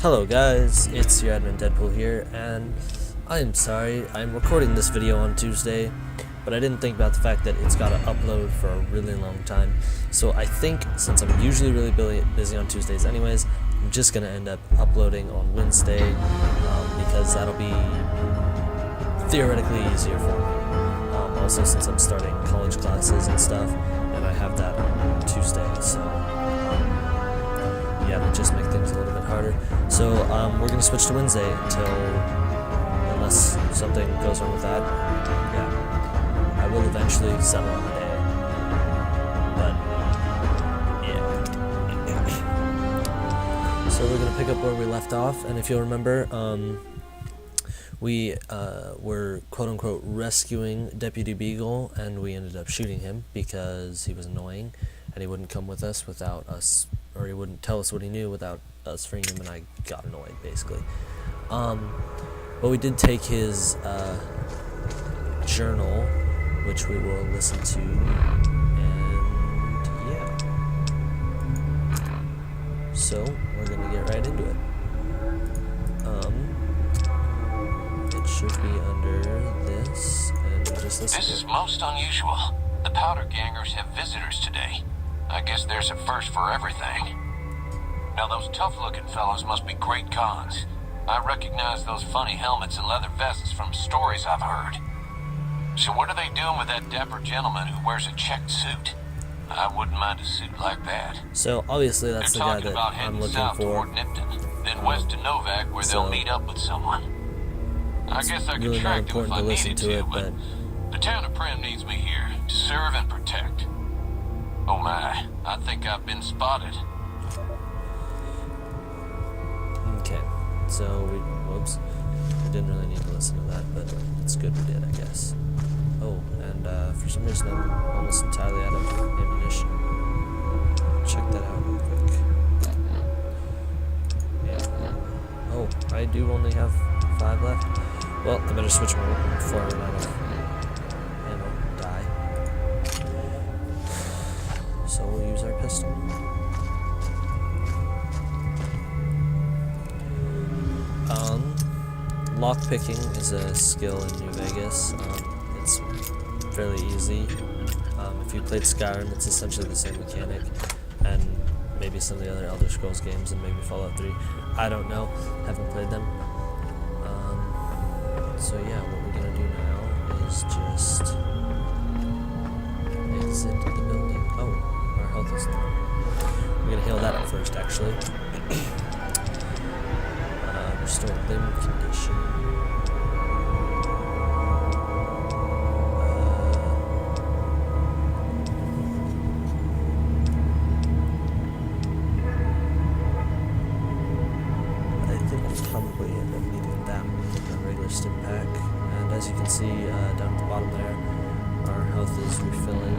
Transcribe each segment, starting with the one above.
Hello guys, it's your admin Deadpool here, and I'm sorry, I'm recording this video on Tuesday, but I didn't think about the fact that it's got to upload for a really long time. So I think, since I'm usually really busy on Tuesdays anyways, I'm just going to end up uploading on Wednesday, because that'll be theoretically easier for me. Also, since I'm starting college classes and stuff, and I have that on Tuesday, so yeah, it just make things a little bit harder. So we're gonna switch to Wednesday unless something goes wrong with that. Yeah, I will eventually settle on a day, but yeah. So we're gonna pick up where we left off, and if you'll remember, we were quote-unquote rescuing Deputy Beagle, and we ended up shooting him because he was annoying and he wouldn't come with us without us, or he wouldn't tell us what he knew without us freeing him, and I got annoyed basically. But we did take his journal, which we will listen to, and yeah. So we're gonna get right into it. It should be under this, and we'll just listen to it. This is most unusual. The Powder Gangers have visitors today. I guess there's a first for everything. Now those tough-looking fellows must be great cons. I recognize those funny helmets and leather vests from stories I've heard. So what are they doing with that dapper gentleman who wears a checked suit? I wouldn't mind a suit like that. So obviously that's the guy that I'm looking south for. Toward Nipton, then west to Novak, where they'll meet up with someone. I guess I could really not track them if important I to listen needed to to, it, but the town of Prem needs me here to serve and protect. Oh my, I think I've been spotted. Okay, so whoops, we didn't really need to listen to that, but it's good we did, I guess. Oh, and for some reason I'm almost entirely out of ammunition. Check that out real quick. Yeah. Oh, I do only have 5 left. Well, I better switch my weapon before I run out of ammo and die. So we'll use our pistol. Lockpicking is a skill in New Vegas. It's fairly easy. If you played Skyrim, it's essentially the same mechanic, and maybe some of the other Elder Scrolls games, and maybe Fallout 3. I don't know. Haven't played them. So yeah, what we're gonna do now is just exit the building. Oh, our health is low. We're gonna heal that up first, actually. Restore limb condition. I think I'll probably end up needing that with a regular stim pack. And as you can see down at the bottom there, our health is refilling.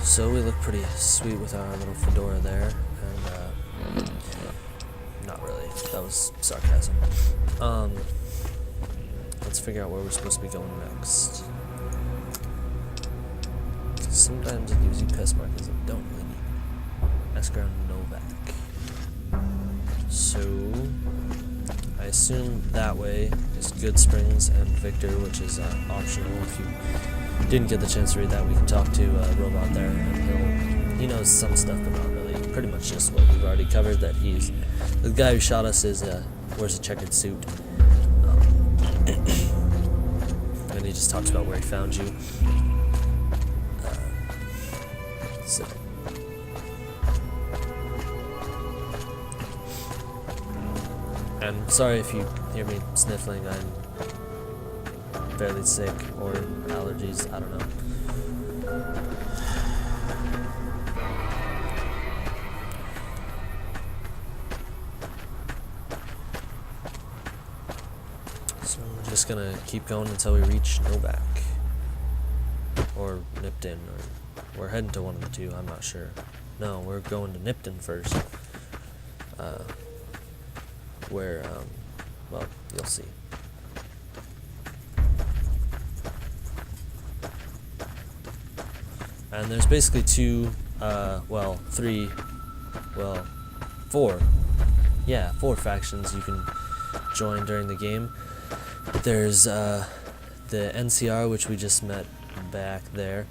So we look pretty sweet with our little fedora there, and not really, that was sarcasm. Let's figure out where we're supposed to be going next. Sometimes it gives you quest markers that don't really need. Ask around Novak. So I assume that way is Goodsprings and Victor, which is optional. If you didn't get the chance to read that, we can talk to Robot there, and he knows some stuff, but not really. Pretty much just what we've already covered, that he's the guy who shot us is wears a checkered suit, and he just talks about where he found you. So and sorry if you hear me sniffling, I'm fairly sick, or allergies, I don't know. So we're just gonna keep going until we reach Novak. or Nipton, or we're heading to one of the two. I'm not sure. No, we're going to Nipton first. Where well, you'll see. And there's basically four factions you can join during the game. There's the NCR, which we just met back there.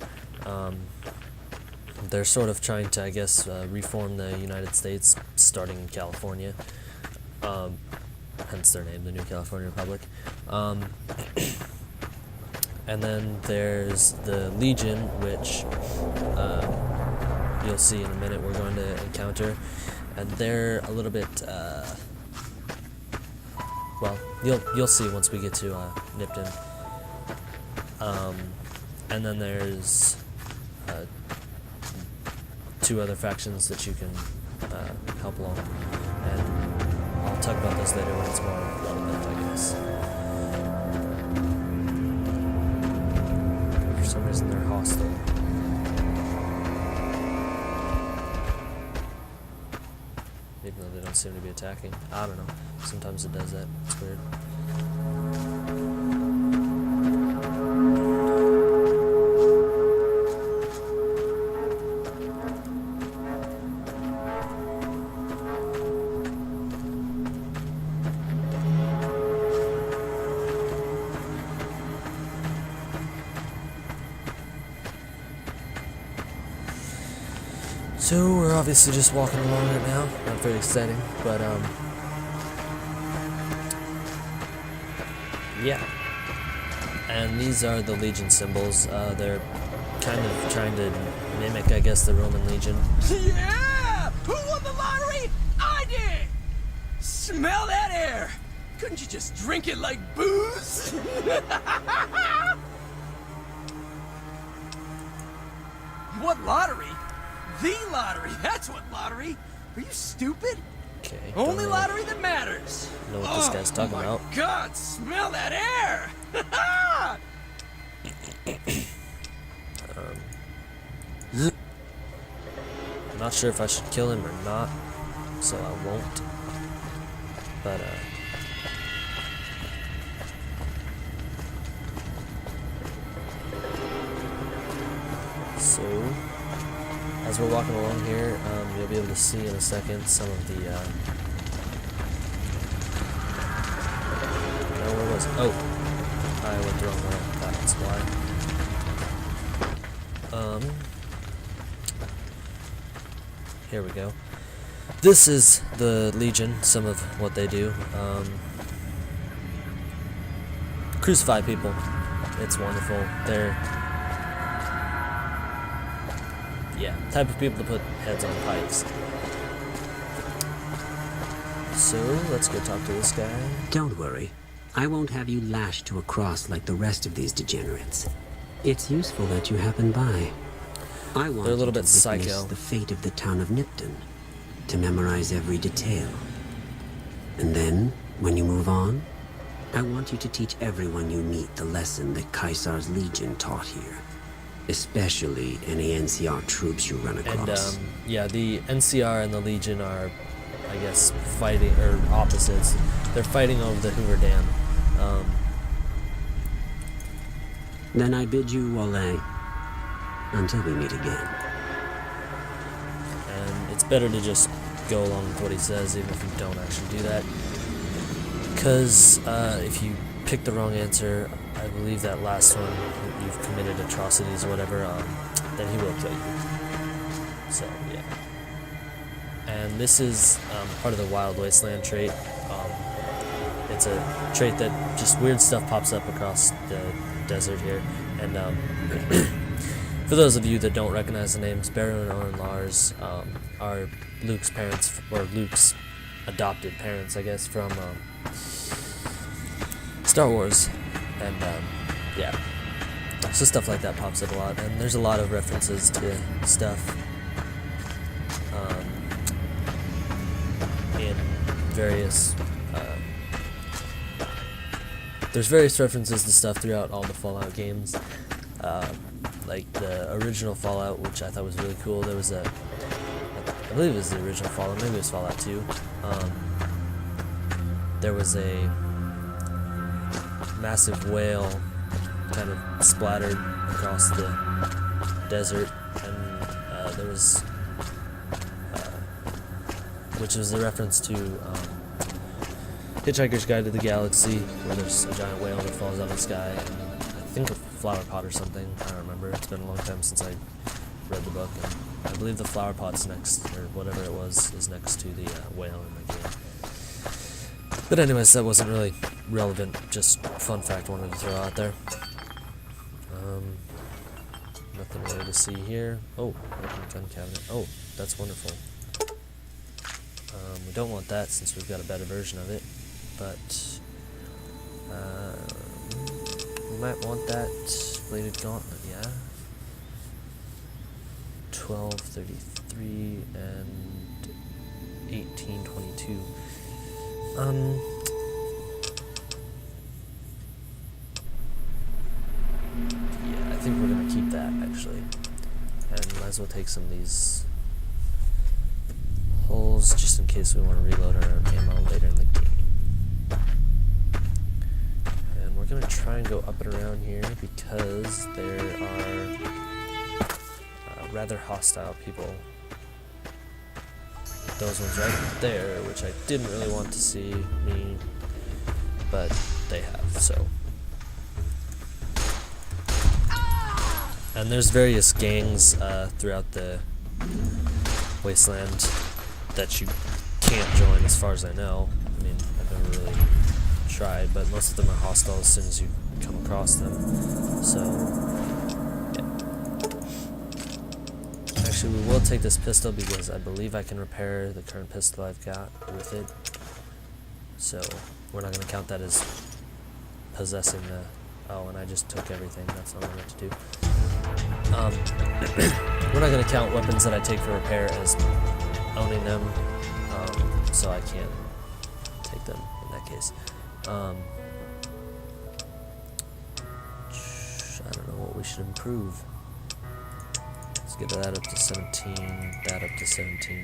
They're sort of trying to, I guess, reform the United States, starting in California. Hence their name, the New California Republic. And then there's the Legion, which you'll see in a minute we're going to encounter. And they're a little bit, well, you'll see once we get to Nipton. And then there's two other factions that you can help along. And I'll talk about those later when it's more relevant, I guess. For some reason they're hostile. Even though they don't seem to be attacking. I don't know. Sometimes it does that. It's weird. So we're obviously just walking along right now. Not very exciting, but yeah. And these are the Legion symbols. They're kind of trying to mimic, I guess, the Roman Legion. Yeah! Who won the lottery? I did! Smell that air! Couldn't you just drink it like booze? What lottery? The lottery! That's what lottery! Are you stupid? Okay. Only lottery that matters! Know what this guy's talking about. Oh my god, smell that air! I'm not sure if I should kill him or not, so I won't. But, so, as we're walking along here, you'll be able to see in a second some of the, no, where was it? Oh, I went the wrong way, that's why. Here we go. This is the Legion, some of what they do. Crucify people. It's wonderful. They're, yeah, type of people to put heads on pikes. So, let's go talk to this guy. Don't worry. I won't have you lashed to a cross like the rest of these degenerates. It's useful that you happen by. I want They're a little you to bit psycho. witness the fate of the town of Nipton, to memorize every detail. And then, when you move on, I want you to teach everyone you meet the lesson that Caesar's Legion taught here. Especially any NCR troops you run across. And, yeah, the NCR and the Legion are, I guess, fighting, or opposites. They're fighting over the Hoover Dam. Then I bid you Wale, until we meet again. And it's better to just go along with what he says, even if you don't actually do that. Because if you pick the wrong answer, I believe that last one, you've committed atrocities or whatever, then he will kill you. So, yeah. And this is part of the Wild Wasteland trait. It's a trait that just weird stuff pops up across the desert here. And for those of you that don't recognize the names, Baron and Lars are Luke's parents, or Luke's adopted parents, I guess, from Star Wars. And yeah, so stuff like that pops up a lot, and there's a lot of references to stuff in various there's various references to stuff throughout all the Fallout games. like the original Fallout, which I thought was really cool. There was a, I believe it was the original Fallout, maybe it was Fallout 2. There was a massive whale kind of splattered across the desert, and there was, which was a reference to Hitchhiker's Guide to the Galaxy, where there's a giant whale that falls out of the sky, and I think a flower pot or something, I don't remember, it's been a long time since I read the book, and I believe the flower pot's next, or whatever it was, is next to the whale in the game. But anyways, that wasn't really relevant, just fun fact I wanted to throw out there. Nothing really to see here. Oh, open gun cabinet. Oh, that's wonderful. We don't want that since we've got a better version of it, but we might want that bladed gauntlet, yeah? 1233 and 1822. Yeah, I think we're gonna keep that actually, and might as well take some of these holes just in case we want to reload our ammo later in the game. And we're gonna try and go up and around here because there are rather hostile people. Those ones right there, which I didn't really want to see me, but they have, so. And there's various gangs throughout the wasteland that you can't join as far as I know. I mean, I've never really tried, but most of them are hostile as soon as you come across them, so. Actually, we will take this pistol because I believe I can repair the current pistol I've got with it. So, we're not going to count that as possessing the... Oh, and I just took everything. That's not what I meant to do. We're not going to count weapons that I take for repair as owning them. So I can't take them in that case. I don't know what we should improve. Let's get that up to 17, that up to 17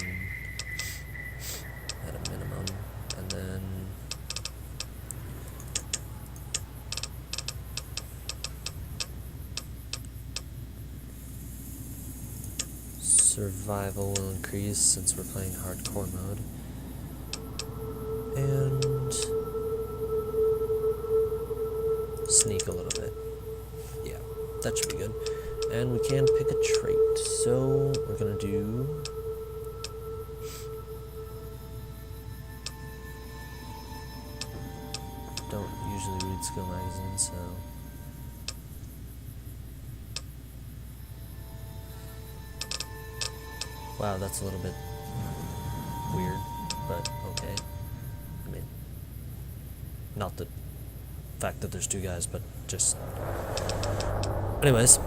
at a minimum, and then survival will increase since we're playing hardcore mode, and sneak a little bit. Yeah, that should be good. And we can pick a trait, so we're gonna do don't usually read skill magazines, so wow, that's a little bit weird, but okay. I mean, not the fact that there's two guys, but just anyways.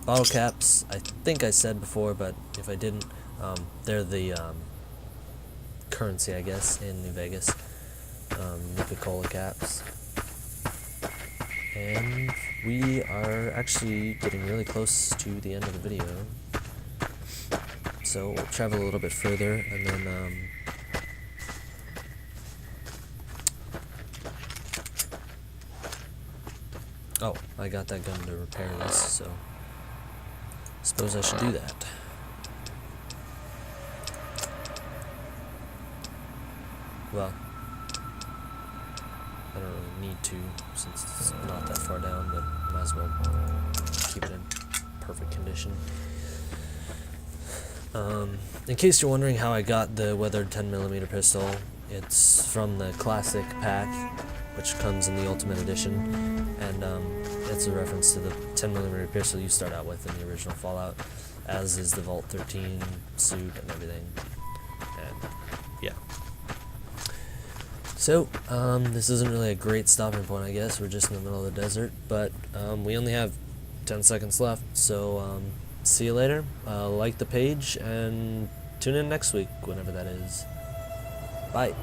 Bottle caps, I think I said before, but if I didn't, they're the currency, I guess, in New Vegas. Nuka-Cola caps. And we are actually getting really close to the end of the video. So we'll travel a little bit further, and then oh, I got that gun to repair this, so suppose I should do that. Well, I don't really need to since it's not that far down, but might as well keep it in perfect condition. In case you're wondering how I got the weathered 10mm pistol, it's from the classic pack, which comes in the Ultimate Edition, and it's a reference to the 10mm pistol you start out with in the original Fallout, as is the Vault 13 suit and everything, and yeah. So, this isn't really a great stopping point, I guess. We're just in the middle of the desert, but we only have 10 seconds left, so see you later. Like the page, and tune in next week, whenever that is. Bye.